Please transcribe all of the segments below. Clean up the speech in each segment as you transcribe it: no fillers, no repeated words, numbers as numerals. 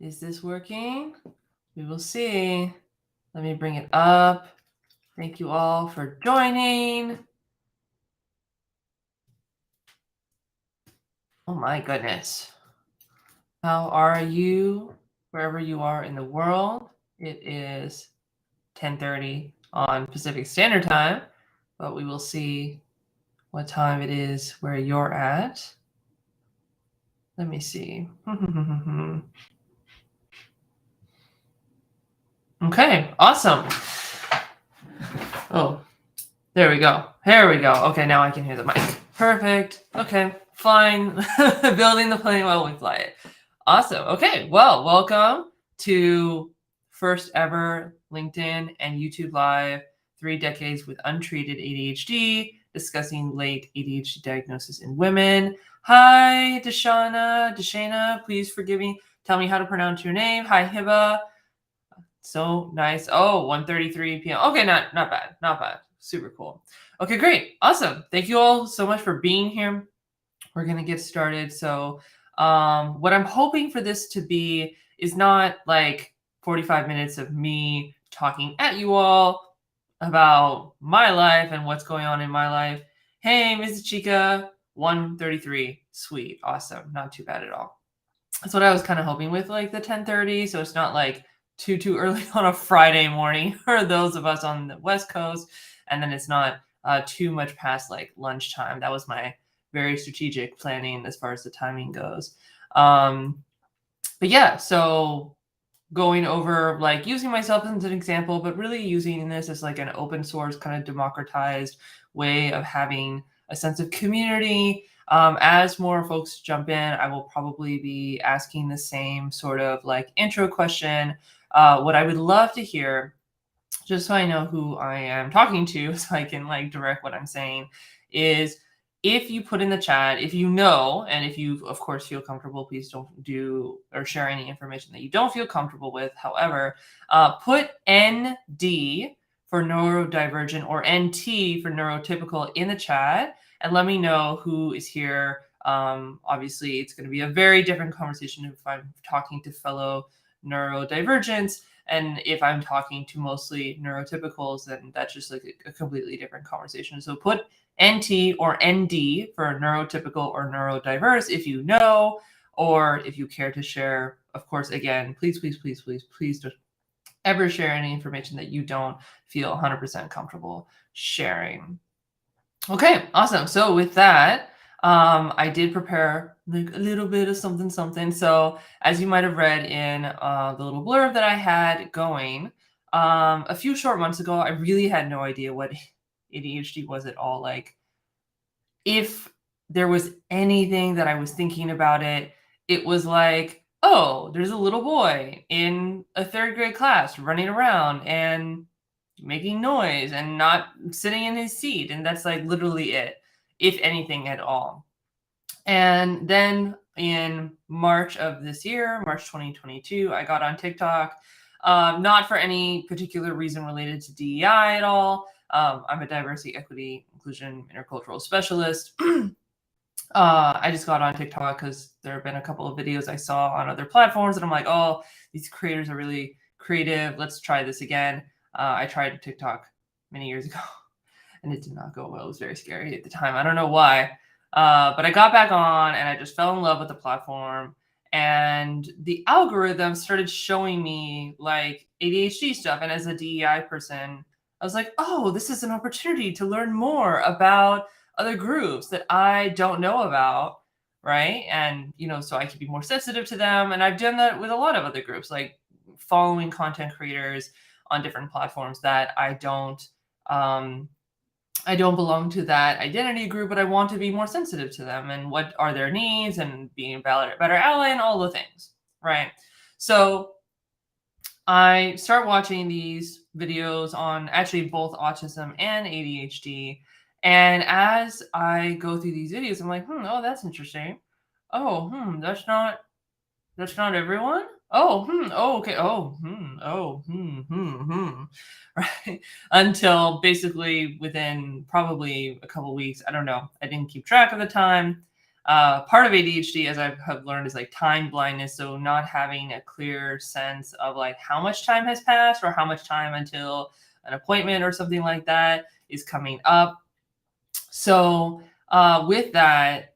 Is this working? We will see. Let me bring it up. Thank you all for joining. Oh my goodness. How are you? Wherever you are in the world. It is 10:30 on Pacific Standard Time, but we will see what time it is where you're at. Let me see. Okay, awesome. Oh, there we go. There we go. Okay, now I can hear the mic. Perfect. Okay, fine. Building the plane while we fly it. Awesome. Okay, well, welcome to first ever LinkedIn and YouTube Live, 3 decades with untreated ADHD, discussing late ADHD diagnosis in women. Hi, Deshana, please forgive me. Tell me how to pronounce your name. Hi, Hiba. So nice. Oh, 1:33 p.m. Okay, not bad. Not bad. Super cool. Okay, great. Awesome. Thank you all so much for being here. We're going to get started. So what I'm hoping for this to be is not like 45 minutes of me talking at you all about my life and what's going on in my life. Hey, Ms. Chica, 1:33. Sweet. Awesome. Not too bad at all. That's what I was kind of hoping with like the 10:30. So it's not like too early on a Friday morning for those of us on the West Coast. And then it's not too much past like lunchtime. That was my very strategic planning as far as the timing goes. But yeah, so going over like using myself as an example, but really using this as like an open source kind of democratized way of having a sense of community. As more folks jump in, I will probably be asking the same sort of like intro question. What I would love to hear, just so I know who I am talking to, so I can like direct what I'm saying, is if you put in the chat, if you know, and if you, of course, feel comfortable, please don't do or share any information that you don't feel comfortable with. However, put ND for neurodivergent or NT for neurotypical in the chat and let me know who is here. Obviously, it's going to be a very different conversation if I'm talking to fellow neurodivergents. And if I'm talking to mostly neurotypicals, then that's just like a completely different conversation. So put NT or ND for neurotypical or neurodiverse if you know, or if you care to share. Of course, again, please don't ever share any information that you don't feel 100% comfortable sharing. Okay, awesome. So with that, I did prepare like a little bit of something. So as you might have read in the little blurb that I had going, a few short months ago, I really had no idea what ADHD was at all. Like, if there was anything that I was thinking about it, it was like, oh, there's a little boy in a 3rd grade class running around and making noise and not sitting in his seat. And that's like literally it, if anything at all. And then in March of this year, March 2022, I got on TikTok, not for any particular reason related to DEI at all. I'm a diversity, equity, inclusion, intercultural specialist. I just got on TikTok because there have been a couple of videos I saw on other platforms and I'm like, oh, these creators are really creative. Let's try this again. I tried TikTok many years ago and it did not go well. It was very scary at the time. I don't know why. But I got back on and I just fell in love with the platform. And the algorithm started showing me like ADHD stuff. And as a DEI person, I was like, oh, this is an opportunity to learn more about other groups that I don't know about. Right. And, so I could be more sensitive to them. And I've done that with a lot of other groups, like following content creators on different platforms that I don't belong to that identity group, but I want to be more sensitive to them and what are their needs and being a better ally and all the things, right? So I start watching these videos on actually both autism and ADHD. And as I go through these videos, I'm like, oh, that's interesting. Oh, that's not everyone. Oh, okay. Right. Until basically within probably a couple weeks, I don't know. I didn't keep track of the time. part of ADHD, as I have learned, is like time blindness. So not having a clear sense of like how much time has passed or how much time until an appointment or something like that is coming up. So with that,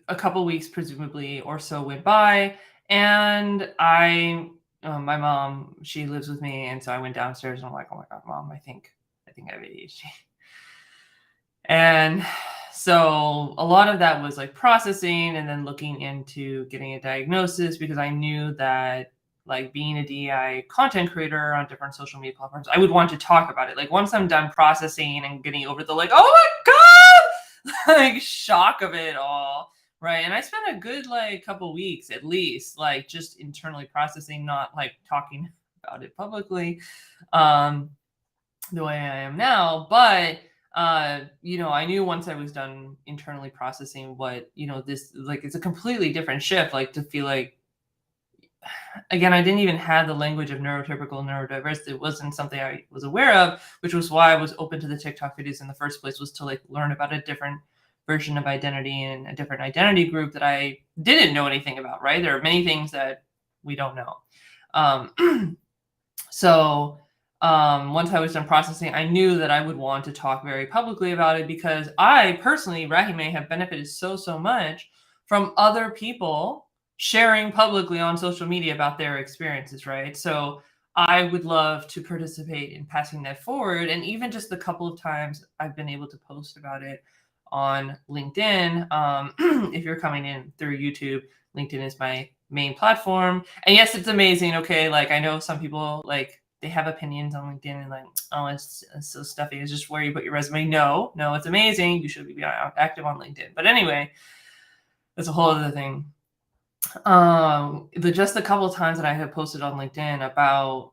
a couple weeks presumably or so went by, and my mom, she lives with me, and so I went downstairs and I'm like, oh my god, mom, I think I have ADHD. And so a lot of that was like processing and then looking into getting a diagnosis, because I knew that like being a DEI content creator on different social media platforms, I would want to talk about it. Like once I'm done processing and getting over the like, oh my god, like shock of it all. Right. And I spent a good like couple weeks at least, like just internally processing, not like talking about it publicly, the way I am now. But I knew once I was done internally processing what, this, like, it's a completely different shift, like to feel like, again, I didn't even have the language of neurotypical, neurodiversity. It wasn't something I was aware of, which was why I was open to the TikTok videos in the first place, was to like learn about a different version of identity and a different identity group that I didn't know anything about, right? There are many things that we don't know. So once I was done processing, I knew that I would want to talk very publicly about it, because I personally, Rahime, have benefited so much from other people sharing publicly on social media about their experiences, right? So I would love to participate in passing that forward. And even just the couple of times I've been able to post about it on LinkedIn, if you're coming in through YouTube, LinkedIn is my main platform. And yes, it's amazing. Okay. Like I know some people like they have opinions on LinkedIn and like, oh, it's so stuffy. It's just where you put your resume. No, it's amazing. You should be active on LinkedIn. But anyway, that's a whole other thing. Just a couple of times that I have posted on LinkedIn about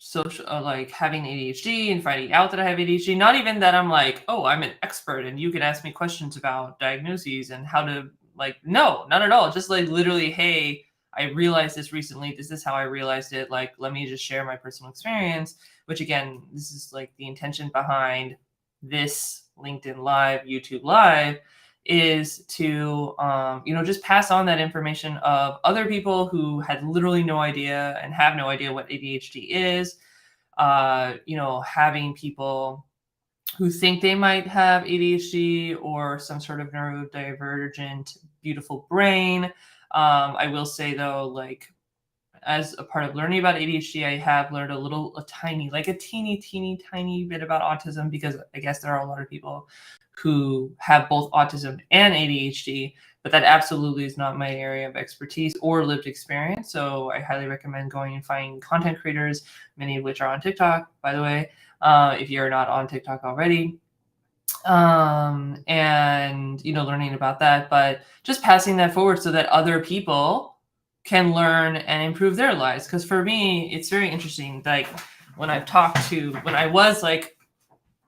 social, like having ADHD and finding out that I have ADHD. Not even that I'm like, oh, I'm an expert and you can ask me questions about diagnoses and how to like, no, not at all. Just like literally, hey, I realized this recently. This is how I realized it. Like, let me just share my personal experience, which again, this is like the intention behind this LinkedIn Live, YouTube Live, is to, just pass on that information of other people who had literally no idea and have no idea what ADHD is. Having people who think they might have ADHD or some sort of neurodivergent, beautiful brain. I will say though, like as a part of learning about ADHD, I have learned a teeny bit about autism, because I guess there are a lot of people who have both autism and ADHD, but that absolutely is not my area of expertise or lived experience. So I highly recommend going and finding content creators, many of which are on TikTok, by the way, if you're not on TikTok already. And learning about that, but just passing that forward so that other people can learn and improve their lives. Because for me, it's very interesting. Like when I was like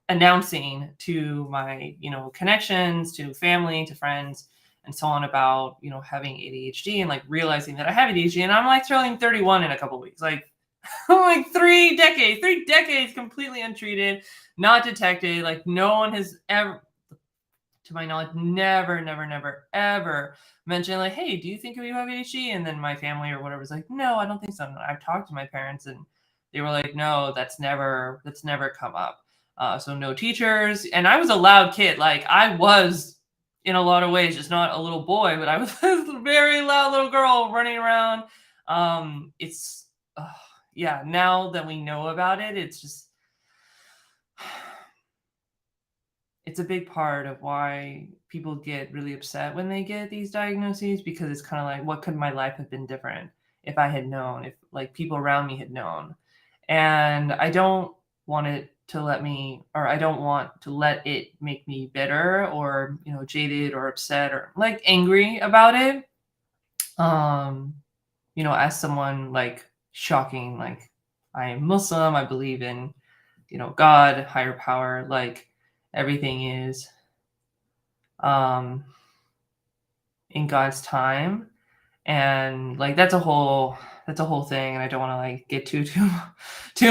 announcing to my, connections, to family, to friends, and so on about, having ADHD and like realizing that I have ADHD, and I'm like turning 31 in a couple of weeks, like like 3 decades completely untreated, not detected. Like no one has ever, to my knowledge, never ever mentioned like, hey, do you think you have ADHD? And then my family or whatever was like, no, I don't think so. And I've talked to my parents and they were like, no, that's never come up. So no teachers. And I was a loud kid. Like I was in a lot of ways, just not a little boy, but I was a very loud little girl running around. Now that we know about it, it's just, it's a big part of why people get really upset when they get these diagnoses, because it's kind of like, what could my life have been different if I had known, if like people around me had known? And I don't want it to I don't want to let it make me bitter or, jaded or upset or like angry about it. As someone like shocking, like I am Muslim, I believe in, God, higher power, like everything is in God's time. And like that's a whole thing, and I don't want to like get too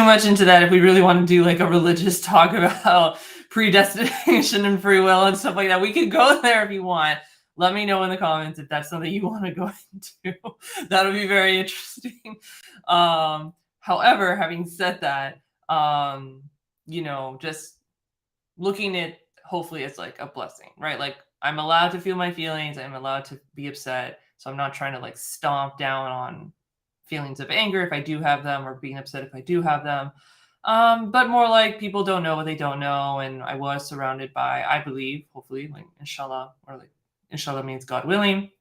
much into that if we really want to do like a religious talk about predestination and free will and stuff like that. We could go there if you want. Let me know in the comments if that's something you want to go into. That would be very interesting. However, having said that, just looking at hopefully it's like a blessing, right? Like I'm allowed to feel my feelings. I'm allowed to be upset. So I'm not trying to like stomp down on feelings of anger if I do have them, or being upset if I do have them. But more like people don't know what they don't know. And I was surrounded by, I believe, hopefully, like inshallah, or like inshallah means God willing.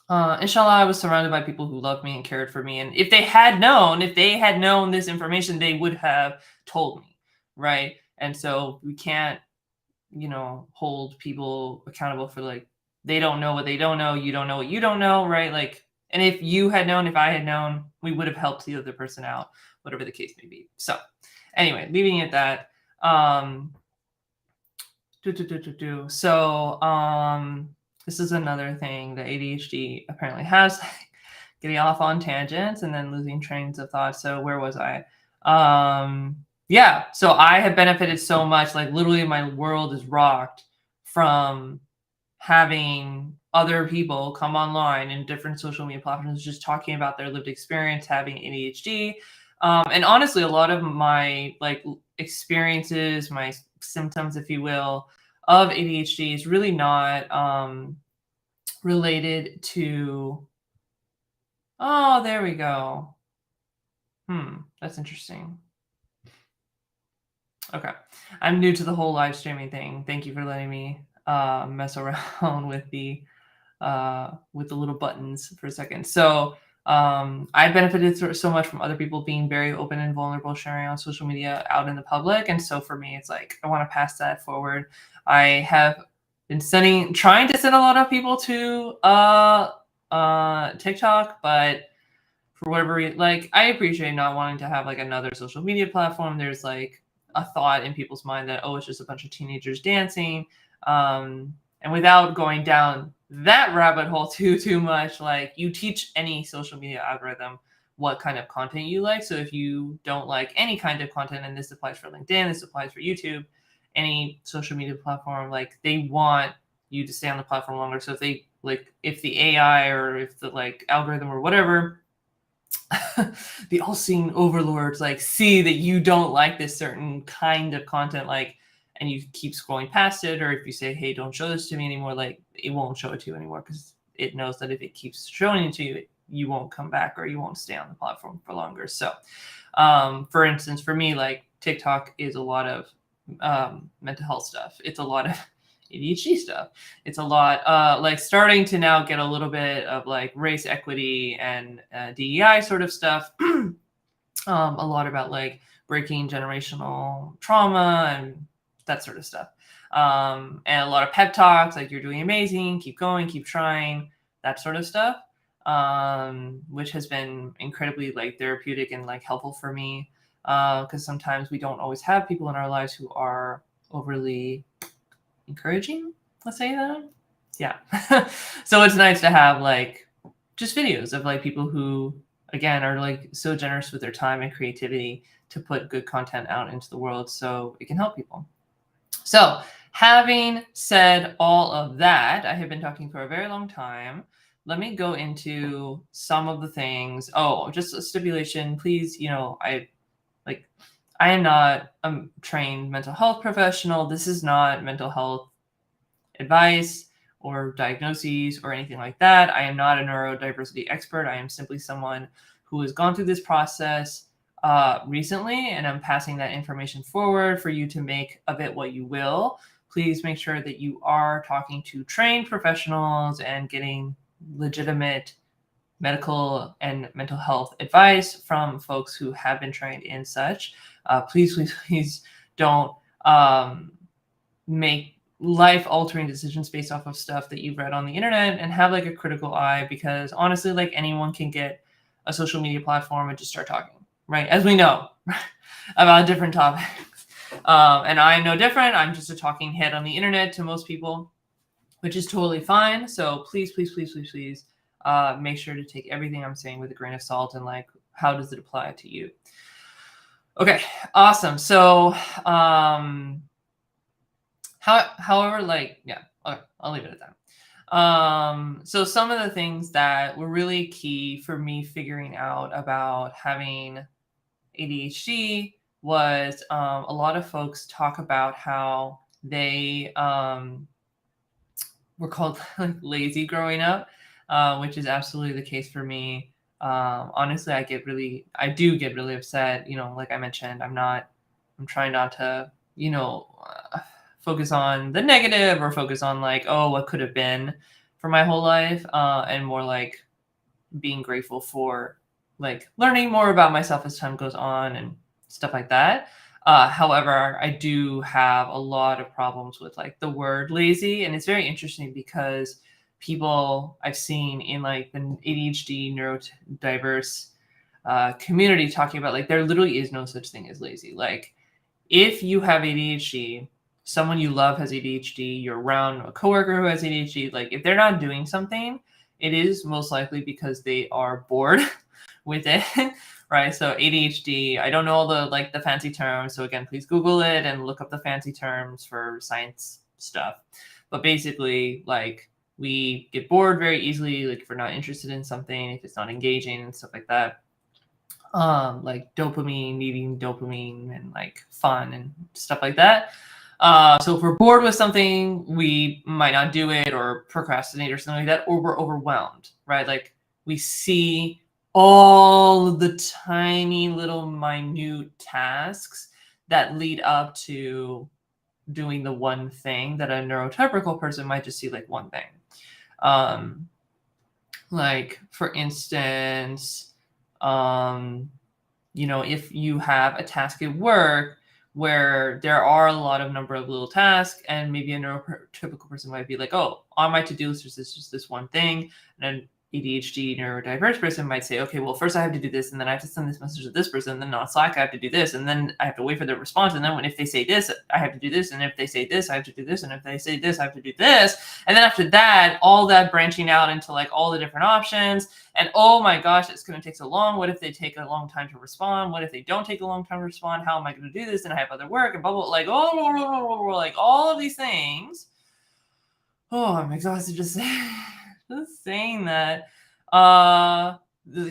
Inshallah, I was surrounded by people who loved me and cared for me. And if they had known this information, they would have told me, right? And so we can't, hold people accountable for like, they don't know what they don't know. You don't know what you don't know, right? Like, and if you had known, if I had known, we would have helped the other person out, whatever the case may be. So anyway, leaving it at that. So this is another thing that ADHD apparently has, getting off on tangents and then losing trains of thought. So where was I? Yeah, so I have benefited so much, like literally my world is rocked from having other people come online in different social media platforms, just talking about their lived experience having ADHD. And honestly, a lot of my like experiences, my symptoms, if you will, of ADHD is really not related to, oh, there we go. That's interesting. Okay. I'm new to the whole live streaming thing. Thank you for letting me mess around with the little buttons for a second. So I benefited so much from other people being very open and vulnerable, sharing on social media out in the public. And so for me, it's like, I want to pass that forward. I have been trying to send a lot of people to TikTok, but for whatever reason, like I appreciate not wanting to have like another social media platform. There's like a thought in people's mind that, oh, it's just a bunch of teenagers dancing. And without going down that rabbit hole too much, like you teach any social media algorithm what kind of content you like. So if you don't like any kind of content, and this applies for LinkedIn, this applies for YouTube, any social media platform, like they want you to stay on the platform longer. So if the AI or if the like algorithm or whatever, the all-seeing overlords like see that you don't like this certain kind of content, like, and you keep scrolling past it, or if you say, hey, don't show this to me anymore, like it won't show it to you anymore because it knows that if it keeps showing it to you, you won't come back or you won't stay on the platform for longer. So for instance, for me, like TikTok is a lot of mental health stuff. It's a lot of ADHD stuff. It's a lot like starting to now get a little bit of like race equity and DEI sort of stuff. A lot about like breaking generational trauma and that sort of stuff. And a lot of pep talks, like you're doing amazing, keep going, keep trying, that sort of stuff, which has been incredibly like therapeutic and like helpful for me, because sometimes we don't always have people in our lives who are overly encouraging, let's say that. Yeah. So it's nice to have like just videos of like people who, again, are like so generous with their time and creativity to put good content out into the world so it can help people. So having said all of that, I have been talking for a very long time. Let me go into some of the things. Oh, just a stipulation, please. I am not a trained mental health professional. This is not mental health advice or diagnoses or anything like that. I am not a neurodiversity expert. I am simply someone who has gone through this process recently, and I'm passing that information forward for you to make of it what you will. Please make sure that you are talking to trained professionals and getting legitimate medical and mental health advice from folks who have been trained in such. Please don't make life-altering decisions based off of stuff that you've read on the internet, and have like a critical eye, because honestly, like anyone can get a social media platform and just start talking, right? As we know, about different topics. And I'm no different. I'm just a talking head on the internet to most people, which is totally fine. So please make sure to take everything I'm saying with a grain of salt, and like, how does it apply to you? Okay, awesome. So However, like, yeah, okay, I'll leave it at that. So some of the things that were really key for me figuring out about having ADHD was a lot of folks talk about how they were called like lazy growing up, which is absolutely the case for me. Honestly, I do get really upset. Like I mentioned, I'm trying not to, focus on the negative or focus on like, oh, what could have been for my whole life, and more like being grateful for like learning more about myself as time goes on and stuff like that. However, I do have a lot of problems with like the word lazy, and it's very interesting because people I've seen in like the ADHD neurodiverse community talking about like there literally is no such thing as lazy. Like if you have ADHD, someone you love has ADHD, you're around a coworker who has ADHD, like if they're not doing something, it is most likely because they are bored with it, right? So ADHD, I don't know all the fancy terms. So again, please Google it and look up the fancy terms for science stuff. But basically, like we get bored very easily, like if we're not interested in something, if it's not engaging and stuff like that. Like dopamine, needing dopamine and like fun and stuff like that. So if we're bored with something, we might not do it or procrastinate or something like that, or we're overwhelmed, right? Like we see all of the tiny little minute tasks that lead up to doing the one thing that a neurotypical person might just see like one thing. Like for instance, if you have a task at work where there are a lot of number of little tasks, and maybe a neurotypical person might be like, oh, on my to-do list is just this one thing, and an ADHD neurodiverse person might say, okay, well, first I have to do this, and then I have to send this message to this person, and then on Slack I have to do this, and then I have to wait for their response, and then if they say this, I have to do this, and if they say this, I have to do this, and if they say this, I have to do this, and then after that, all that branching out into like all the different options. And oh my gosh, it's going to take so long. What if they take a long time to respond? What if they don't take a long time to respond? How am I going to do this? And I have other work and blah, blah, like, like all of these things. Oh, I'm exhausted just saying that.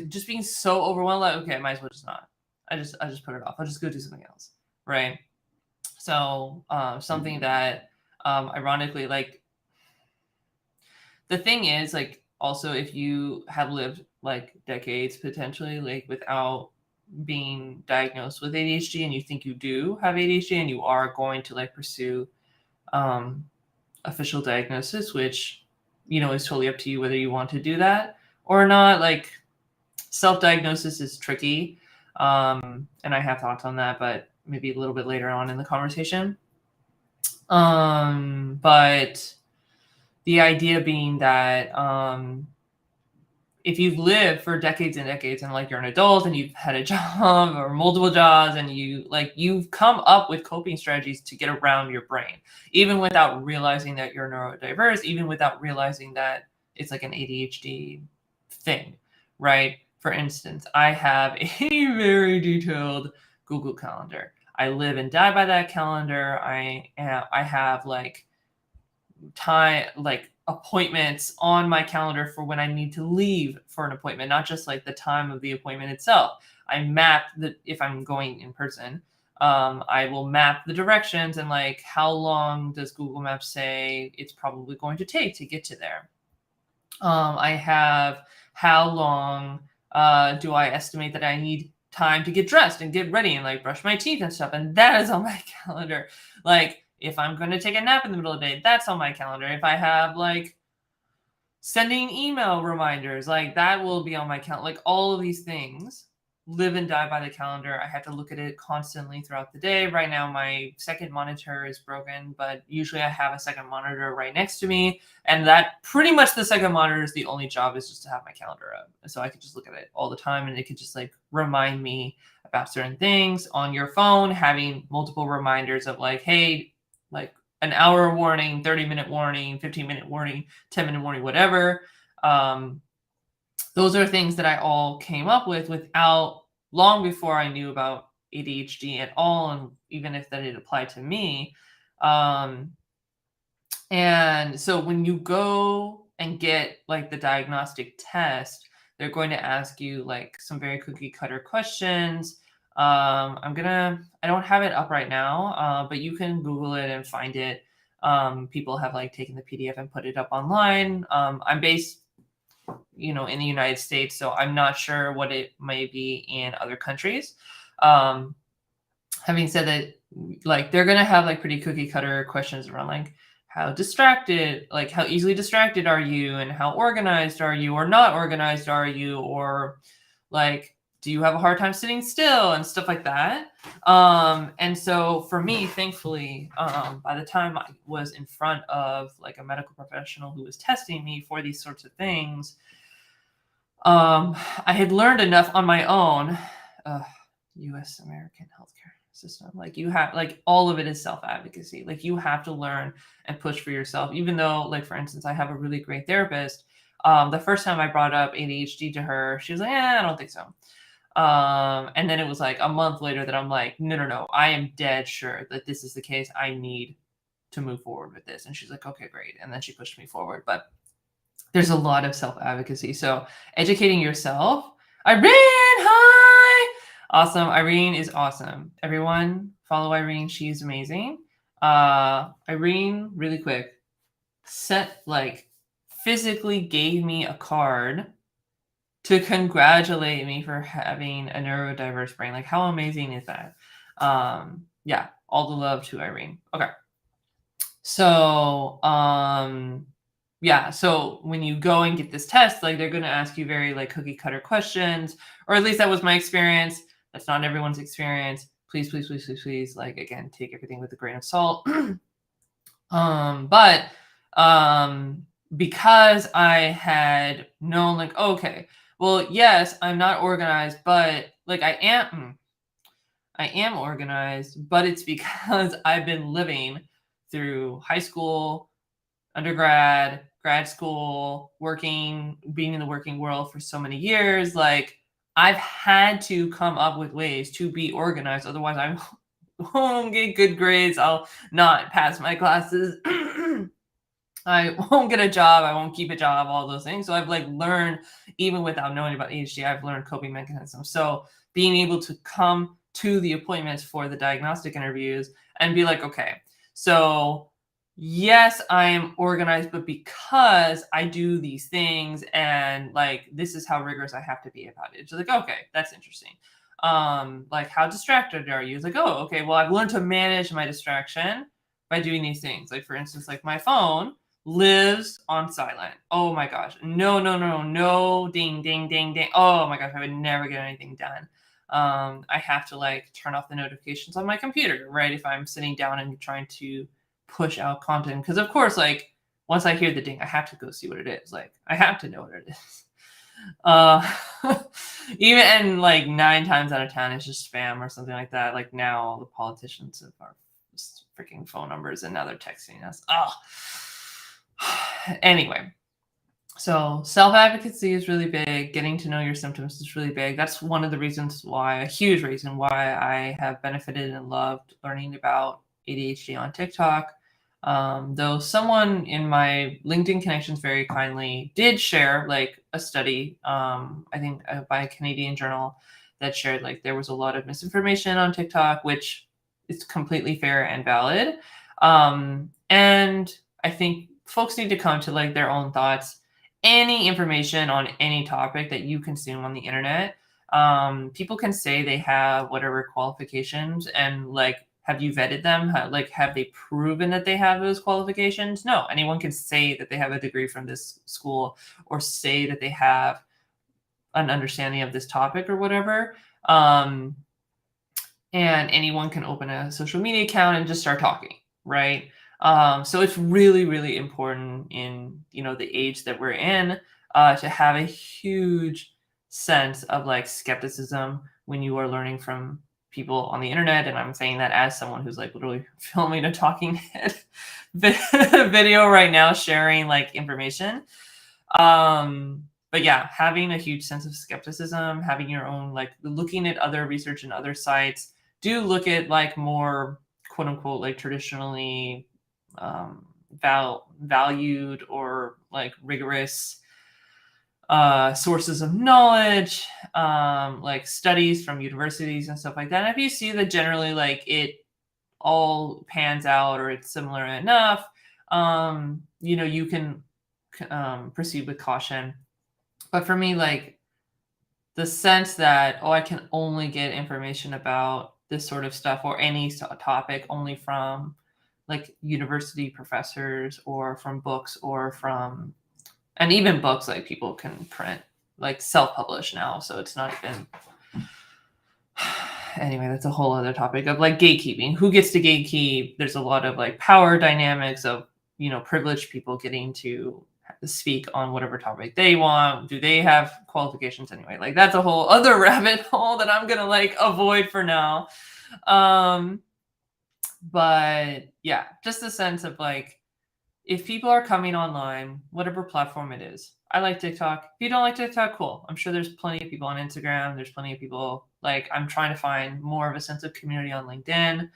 Just being so overwhelmed, like, okay, I might as well just not. I just put it off. I'll just go do something else. Right. So something that ironically, like, the thing is, like, also if you have lived like decades potentially like without being diagnosed with ADHD and you think you do have ADHD and you are going to like pursue official diagnosis, which is totally up to you whether you want to do that or not. Like self-diagnosis is tricky, and I have thoughts on that, but maybe a little bit later on in the conversation. But the idea being that if you've lived for decades and decades and like you're an adult and you've had a job or multiple jobs and you've come up with coping strategies to get around your brain, even without realizing that you're neurodiverse, even without realizing that it's like an ADHD thing, right? For instance, I have a very detailed Google Calendar. I live and die by that calendar. I have like time, like appointments on my calendar for when I need to leave for an appointment, not just like the time of the appointment itself. I map if I'm going in person, I will map the directions and like how long does Google Maps say it's probably going to take to get to there. I have how long do I estimate that I need time to get dressed and get ready and like brush my teeth and stuff, and that is on my calendar. Like if I'm going to take a nap in the middle of the day, that's on my calendar. If I have like sending email reminders, like that will be on my calendar. Like all of these things live and die by the calendar. I have to look at it constantly throughout the day. Right now, my second monitor is broken, but usually I have a second monitor right next to me. And that pretty much the second monitor is the only job is just to have my calendar up. So I could just look at it all the time and it could just like remind me about certain things. On your phone, having multiple reminders of like, hey, like an hour warning, 30-minute warning, 15-minute warning, 10-minute warning, whatever. Those are things that I all came up with without long before I knew about ADHD at all. And even if that it applied to me, And so when you go and get like the diagnostic test, they're going to ask you like some very cookie cutter questions. I don't have it up right now, but you can Google it and find it. People have like taken the PDF and put it up online. I'm based, in the United States, so I'm not sure what it may be in other countries. Having said that, like they're gonna have like pretty cookie cutter questions around like how easily distracted are you, and how organized are you or not organized are you, or like do you have a hard time sitting still and stuff like that. And so for me, thankfully, by the time I was in front of like a medical professional who was testing me for these sorts of things, I had learned enough on my own. US American healthcare system, like you have, like all of it is self-advocacy. Like you have to learn and push for yourself, even though, like, for instance, I have a really great therapist. The first time I brought up ADHD to her, she was like, I don't think so. And then it was like a month later that I'm like, no, I am dead sure that this is the case. I need to move forward with this. And she's like, okay, great. And then she pushed me forward. But there's a lot of self-advocacy. So educating yourself. Irene, hi! Awesome. Irene is awesome. Everyone follow Irene. She's amazing. Irene, really quick, physically gave me a card to congratulate me for having a neurodiverse brain. Like, how amazing is that? Yeah, all the love to Irene. Okay. So, yeah, so when you go and get this test, like they're going to ask you very like cookie cutter questions, or at least that was my experience. That's not everyone's experience. Please, please, please, please, please, like, again, take everything with a grain of salt. But because I had known, like, okay, well, yes, I'm not organized, but like I am organized, but it's because I've been living through high school, undergrad, grad school, working, being in the working world for so many years. Like I've had to come up with ways to be organized. Otherwise I won't get good grades. I'll not pass my classes. I won't get a job. I won't keep a job, all those things. So I've like learned, even without knowing about ADHD, I've learned coping mechanisms. So being able to come to the appointments for the diagnostic interviews and be like, okay, so yes, I am organized, but because I do these things and like, this is how rigorous I have to be about it. It's like, okay, that's interesting. Like how distracted are you? It's like, oh, okay, well, I've learned to manage my distraction by doing these things. Like for instance, like my phone lives on silent. Oh my gosh. No, ding, ding, ding, ding. Oh my gosh, I would never get anything done. I have to like turn off the notifications on my computer, right? If I'm sitting down and trying to push out content. Because of course, like once I hear the ding, I have to go see what it is. Like I have to know what it is. Even and like 9 times out of 10 it's just spam or something like that. Like now the politicians have our freaking phone numbers and now they're texting us. Anyway, so self-advocacy is really big. Getting to know your symptoms is really big. That's one of the reasons why, a huge reason why I have benefited and loved learning about ADHD on TikTok. Though someone in my LinkedIn connections very kindly did share like a study, I think by a Canadian journal, that shared like there was a lot of misinformation on TikTok, which is completely fair and valid. And I think folks need to come to like their own thoughts. Any information on any topic that you consume on the internet, people can say they have whatever qualifications, and like, have you vetted them? Have they proven that they have those qualifications? No, anyone can say that they have a degree from this school or say that they have an understanding of this topic or whatever. And anyone can open a social media account and just start talking, right? So it's really, really important in, the age that we're in, to have a huge sense of like skepticism when you are learning from people on the internet. And I'm saying that as someone who's like literally filming a talking head video right now, sharing like information. But yeah, having a huge sense of skepticism, having your own, like looking at other research and other sites. Do look at like more quote unquote, like traditionally, valued or like rigorous sources of knowledge, like studies from universities and stuff like that. And if you see that generally like it all pans out or it's similar enough, you can proceed with caution. But for me, like the sense that, I can only get information about this sort of stuff or any topic only from like university professors or from books or from, and even books like people can print like self-publish now. So it's not even, anyway, that's a whole other topic of like gatekeeping. Who gets to gatekeep? There's a lot of like power dynamics of, privileged people getting to speak on whatever topic they want. Do they have qualifications anyway? Like that's a whole other rabbit hole that I'm gonna like avoid for now. But yeah, just the sense of like, if people are coming online, whatever platform it is, I like TikTok. If you don't like TikTok, cool. I'm sure there's plenty of people on Instagram. There's plenty of people, like, I'm trying to find more of a sense of community on LinkedIn,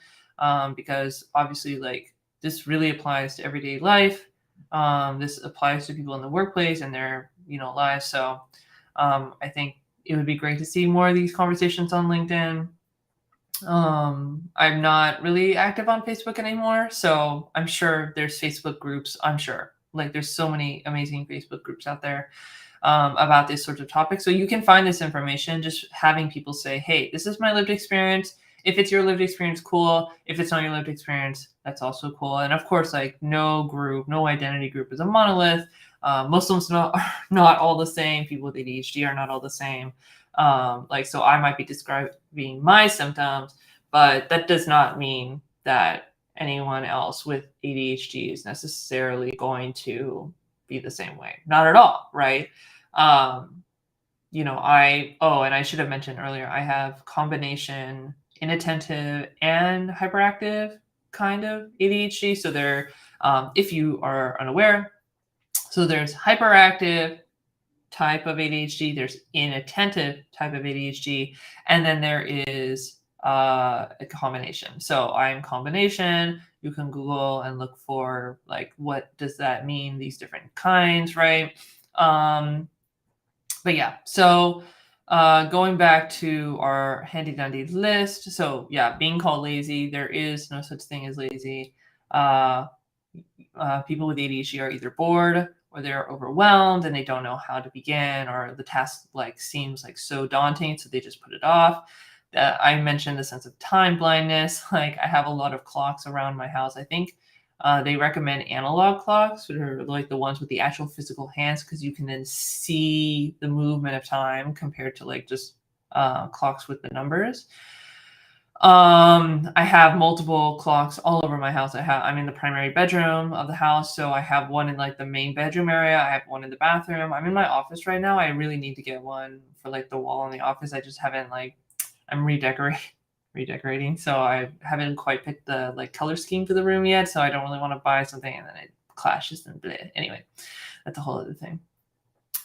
because obviously like this really applies to everyday life. This applies to people in the workplace and their, lives. So I think it would be great to see more of these conversations on LinkedIn. I'm not really active on Facebook anymore, so I'm sure there's Facebook groups. I'm sure like there's so many amazing Facebook groups out there about this sort of topic. So you can find this information, just having people say, hey, this is my lived experience. If it's your lived experience, cool. If it's not your lived experience, that's also cool. And of course, like no group, no identity group is a monolith. Muslims are not all the same. People with ADHD are not all the same. So I might be describing my symptoms, but that does not mean that anyone else with ADHD is necessarily going to be the same way. Not at all, right? And I should have mentioned earlier, I have combination inattentive and hyperactive kind of ADHD. So there, if you are unaware, so there's hyperactive type of ADHD, there's inattentive type of ADHD, and then there is a combination. So I'm combination. You can Google and look for like, what does that mean? These different kinds, right? But yeah, so going back to our handy dandy list. So yeah, being called lazy, there is no such thing as lazy. People with ADHD are either bored or they're overwhelmed and they don't know how to begin, or the task like seems like so daunting, so they just put it off. I mentioned the sense of time blindness. Like I have a lot of clocks around my house. I think they recommend analog clocks, which are like the ones with the actual physical hands, because you can then see the movement of time compared to like just clocks with the numbers. I have multiple clocks all over my house. I'm in the primary bedroom of the house, so I have one in like the main bedroom area. I have one in the bathroom. I'm in my office right now. I really need to get one for like the wall in the office. I just haven't I'm redecorating, so I haven't quite picked the like color scheme for the room yet. So I don't really want to buy something and then it clashes and bleh. Anyway, that's a whole other thing.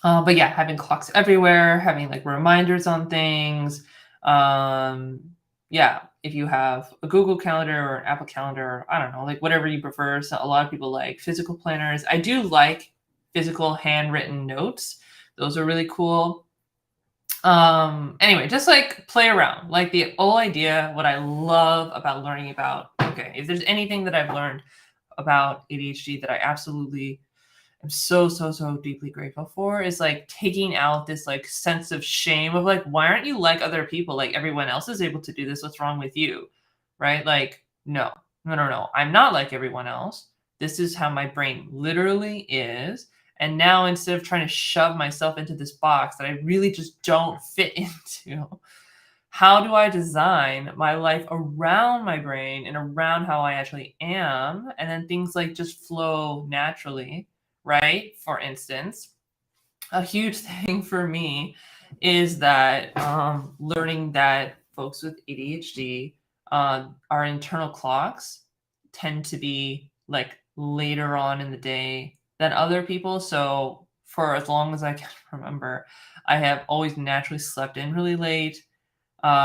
But yeah, having clocks everywhere, having like reminders on things. Yeah, if you have a Google Calendar or an Apple Calendar, I don't know, like whatever you prefer. So a lot of people like physical planners. I do like physical handwritten notes. Those are really cool. Anyway, just like play around. Like the whole idea, what I love about learning about, okay, if there's anything that I've learned about ADHD that I absolutely am so deeply grateful for, is like taking out this like sense of shame of like, why aren't you like other people? Like everyone else is able to do this. What's wrong with you? Right? Like, no. I'm not like everyone else. This is how my brain literally is. And now instead of trying to shove myself into this box that I really just don't fit into, how do I design my life around my brain and around how I actually am? And then things like just flow naturally. Right? For instance, a huge thing for me is that learning that folks with ADHD, our internal clocks tend to be like later on in the day than other people. So for as long as I can remember, I have always naturally slept in really late,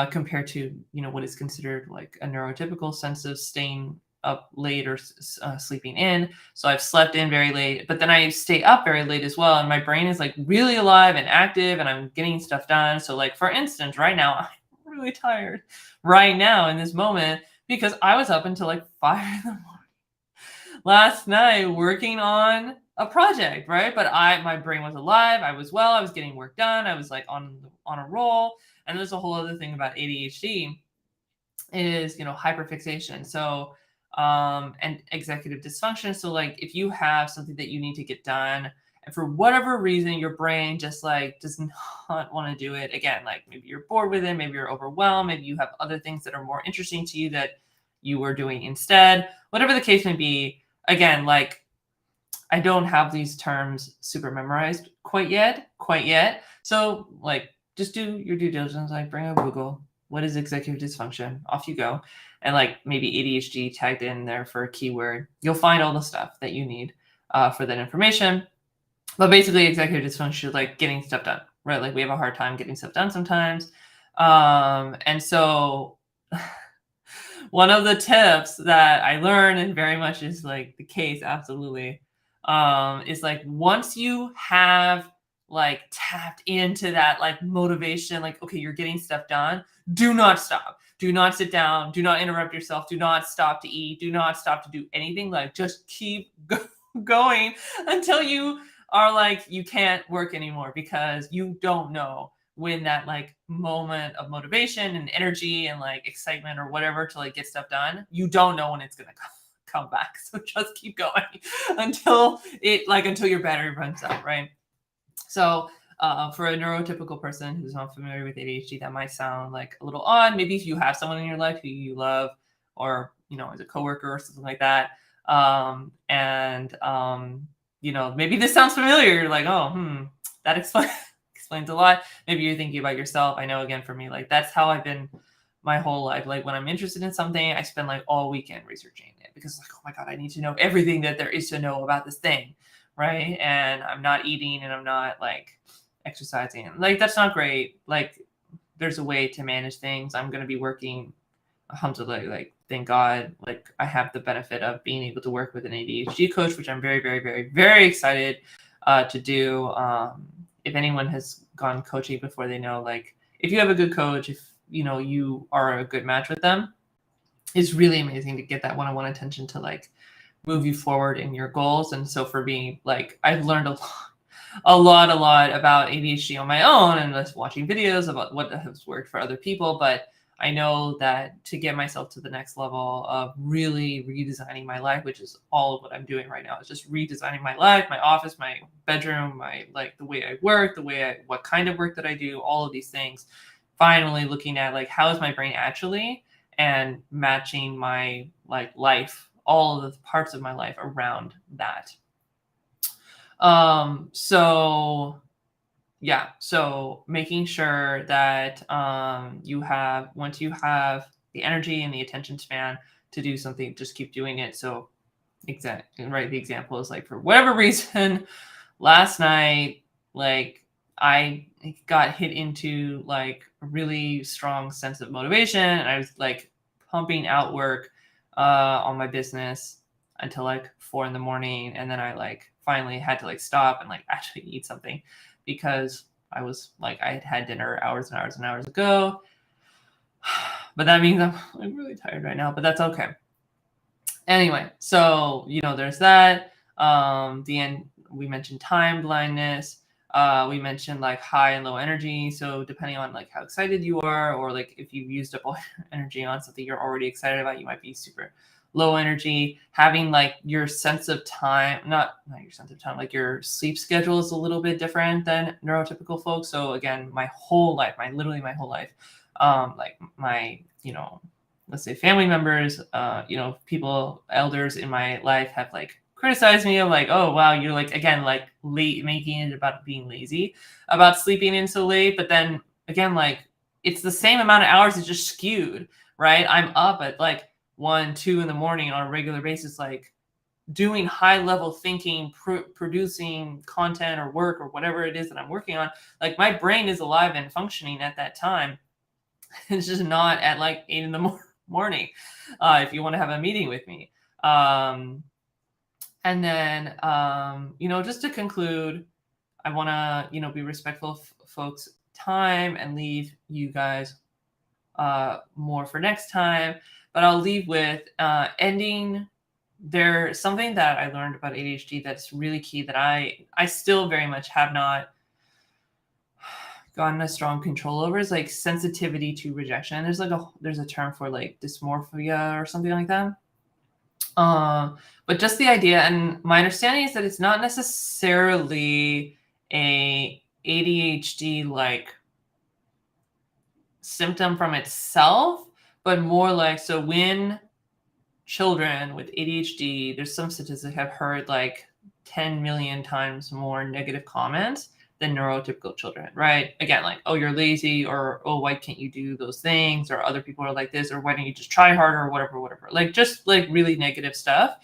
compared to what is considered like a neurotypical sense of staying up late or sleeping in. So I've slept in very late, but then I stay up very late as well. And my brain is like really alive and active and I'm getting stuff done. So like, for instance, right now, I'm really tired right now in this moment because I was up until like 5 in the morning last night working on a project, right? But my brain was alive. I was well. I was getting work done. I was like on a roll. And there's a whole other thing about ADHD is, hyperfixation. So and executive dysfunction. So like if you have something that you need to get done and for whatever reason your brain just like does not want to do it, again, like maybe you're bored with it, maybe you're overwhelmed, maybe you have other things that are more interesting to you that you were doing instead, whatever the case may be. Again, like I don't have these terms super memorized quite yet. So like just do your due diligence, like bring up Google. What is executive dysfunction? Off you go. And like maybe ADHD tagged in there for a keyword. You'll find all the stuff that you need for that information. But basically executive dysfunction is like getting stuff done, right? Like we have a hard time getting stuff done sometimes. And so one of the tips that I learned, and very much is like the case, absolutely, is like once you have like tapped into that like motivation, like, okay, you're getting stuff done, do not stop. Do not sit down. Do not interrupt yourself. Do not stop to eat. Do not stop to do anything. Like just keep going until you are like, you can't work anymore because you don't know when that like moment of motivation and energy and like excitement or whatever to like get stuff done, you don't know when it's going to come back. So just keep going until your battery runs out, right? So for a neurotypical person who's not familiar with ADHD, that might sound like a little odd. Maybe if you have someone in your life who you love or, as a coworker or something like that. Maybe this sounds familiar. You're like, oh, that explains a lot. Maybe you're thinking about yourself. I know, again, for me, like that's how I've been my whole life. Like when I'm interested in something, I spend like all weekend researching it because like, oh my God, I need to know everything that there is to know about this thing. Right. And I'm not eating and I'm not like exercising. Like that's not great. Like there's a way to manage things. I'm going to be working, alhamdulillah, like thank God, like I have the benefit of being able to work with an ADHD coach, which I'm very, very, very, very excited to do. If anyone has gone coaching before, they know like if you have a good coach, if you are a good match with them, it's really amazing to get that one-on-one attention to like move you forward in your goals. And so for me, like I've learned a lot about ADHD on my own and just watching videos about what has worked for other people. But I know that to get myself to the next level of really redesigning my life, which is all of what I'm doing right now, is just redesigning my life, my office, my bedroom, the way I work, what kind of work that I do, all of these things. Finally looking at like, how is my brain actually, and matching my like life, all of the parts of my life around that. So making sure that once you have the energy and the attention span to do something, just keep doing it. So right, the example is like, for whatever reason, last night, like I got hit into like a really strong sense of motivation and I was like pumping out work on my business until like 4 a.m. And then I like finally had to like stop and like actually eat something because I was like, I had dinner hours and hours and hours ago. But that means I'm like really tired right now, but that's okay. Anyway, so, there's that. The end, we mentioned time blindness. We mentioned like high and low energy. So depending on like how excited you are, or like if you've used up all your energy on something you're already excited about, you might be super low energy. Having like your sense of time, not your sense of time, like your sleep schedule is a little bit different than neurotypical folks. So again, my whole life, literally my whole life, like my, let's say family members, people, elders in my life have like criticized me of like, oh, wow, you're like, again, like late, making it about being lazy, about sleeping in so late. But then again, like it's the same amount of hours, it's just skewed, right? I'm up at like 1, 2 in the morning on a regular basis, like doing high level thinking, producing content or work or whatever it is that I'm working on. Like my brain is alive and functioning at that time. It's just not at like 8 in the morning. morning if you want to have a meeting with me. And then, just to conclude, I want to, be respectful of folks' time and leave you guys more for next time. But I'll leave with ending. There's something that I learned about ADHD that's really key that I still very much have not gotten a strong control over, is like sensitivity to rejection. There's a term for like dysmorphia or something like that. But just the idea, and my understanding is that it's not necessarily a ADHD like symptom from itself, but more like, so when children with ADHD, there's some statistics I've heard like 10 million times more negative comments than neurotypical children, right? Again, like, oh, you're lazy, or, oh, why can't you do those things? Or other people are like this, or why don't you just try harder, or whatever. Like, just like really negative stuff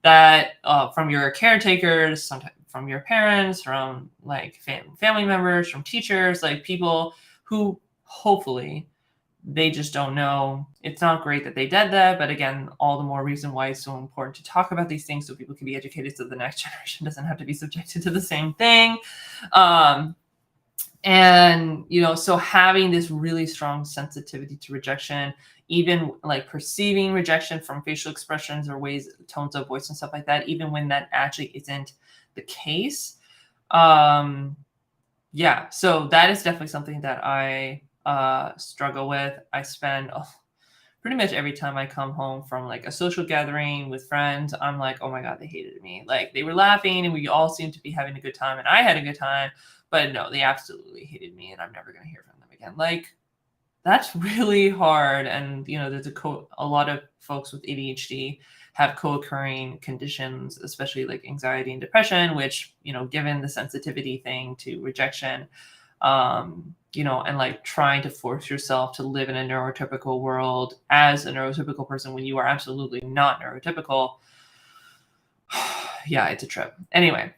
that from your caretakers, sometimes from your parents, from like family members, from teachers, like people who hopefully they just don't know. It's not great that they did that, but again, all the more reason why it's so important to talk about these things so people can be educated, so the next generation doesn't have to be subjected to the same thing. And, so having this really strong sensitivity to rejection, even like perceiving rejection from facial expressions or ways, tones of voice and stuff like that, even when that actually isn't the case. Yeah, so that is definitely something that I struggle with. I spend pretty much every time I come home from like a social gathering with friends, I'm like, oh my God, they hated me. Like, they were laughing and we all seemed to be having a good time and I had a good time, but no, they absolutely hated me and I'm never going to hear from them again. Like, that's really hard. And, there's a lot of folks with ADHD have co-occurring conditions, especially like anxiety and depression, which, given the sensitivity thing to rejection, and like trying to force yourself to live in a neurotypical world as a neurotypical person when you are absolutely not neurotypical. Yeah, it's a trip. Anyway,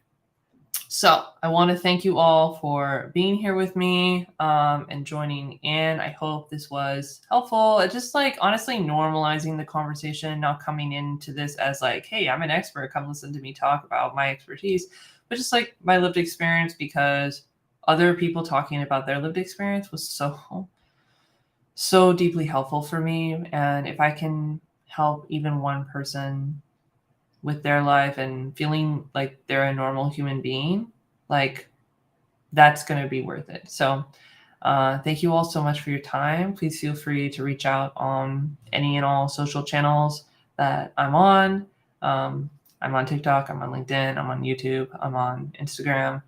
so I want to thank you all for being here with me and joining in. I hope this was helpful. It's just like honestly normalizing the conversation, not coming into this as like, hey, I'm an expert, come listen to me talk about my expertise, but just like my lived experience, because other people talking about their lived experience was so deeply helpful for me. And if I can help even one person with their life and feeling like they're a normal human being, like that's going to be worth it. So thank you all so much for your time. Please feel free to reach out on any and all social channels that I'm on. I'm on TikTok, I'm on LinkedIn, I'm on YouTube, I'm on Instagram.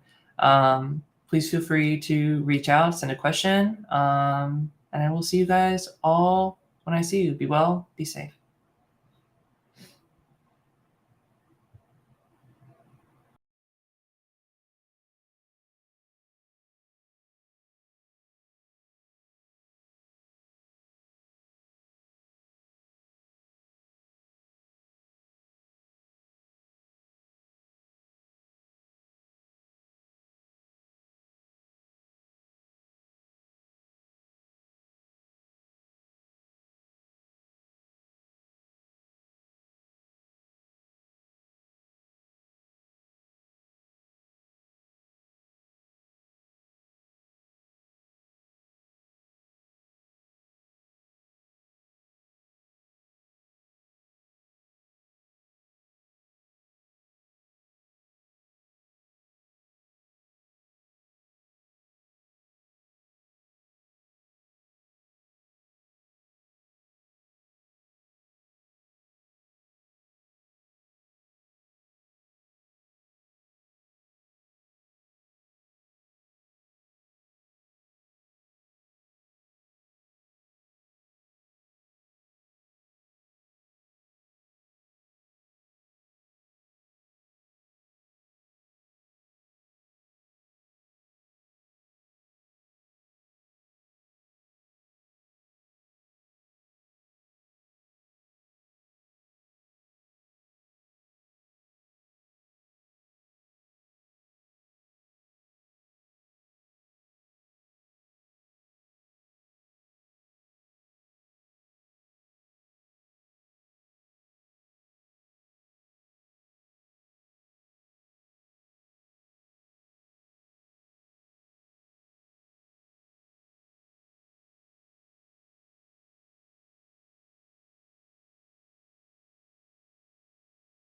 Please feel free to reach out, send a question, and I will see you guys all when I see you. Be well, be safe.